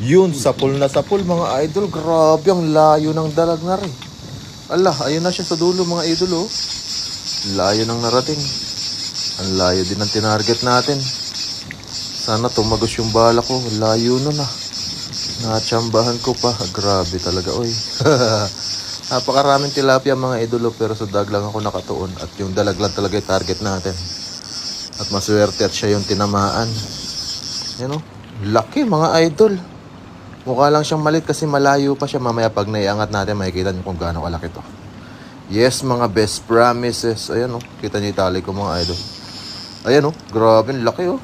Yun, sapul na sapul mga idol. Grabe, ang layo ng dalag na rin. Ala, ayun na siya sa dulo mga idol, oh. Layo ng narating. Ang layo din ng tinarget natin. Sana tumagos yung bala ko. Layo nun ah. Natsambahan ko pa. Grabe talaga, oy. Napakaraming tilapia mga idolo, pero sa dag lang ako nakatuon. At yung dalag lang talaga yung target natin. At maswerte at siya yung tinamaan. Yan o. Laki mga idol. Mukha lang siyang malit kasi malayo pa siya. Mamaya pag naiangat natin, makikita niyo kung gaano kalaki to. Yes, mga best promises. Ayan o. Kita niyo yung tali ko mga idol. Ayan o. Grabe, laki o.